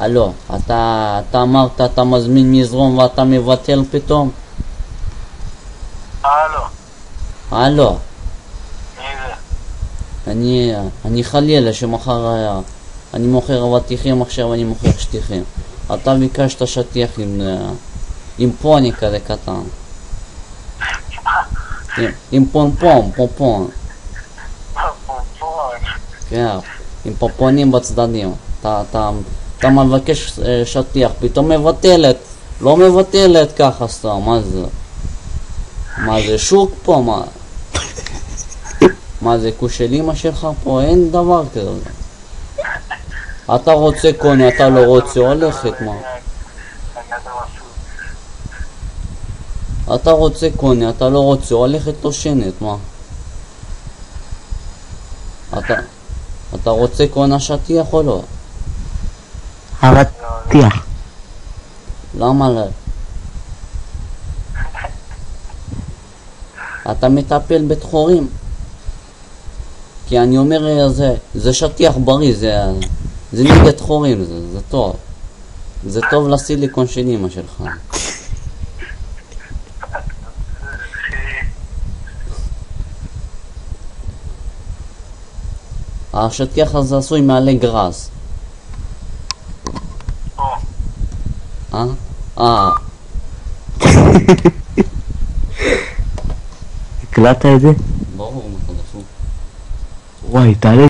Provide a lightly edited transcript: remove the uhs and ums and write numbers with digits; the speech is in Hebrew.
הלו, אתה אמרת אתה מזמין מזרום ואתה מבטל פתאום? הלו. מי זה? אני חלילה שמחר אני מוכר אבטיחים עכשיו אני מוכר שטיחים. אתה ביקשת שטיח עם פוני כזה קטן. עם פונפון. כן, עם פופונים בצדדים. אתה מבקש שטיח, פתאום מבטלת. לא מבטלת ככה סתם, מה זה? מה זה שוק פה? מה זה כושל אמא שלך פה? אין דבר כזה. אתה רוצה קונה, אתה לא רוצה הולכת, מה? אתה רוצה קונה, אתה לא רוצה הולכת לא שנת, מה? אתה רוצה קונה שטיח או לא? אבטיח. למה לא? אתה מטפל בתחורים? כי אני אומר זה שטיח בריא, זה נגד חורים, זה טוב. זה טוב לסיליקון של אמא שלך. השטיח הזה עשוי מעלי גרס. הקלטת את זה? ברור, מה חדשו. וואי, תעלה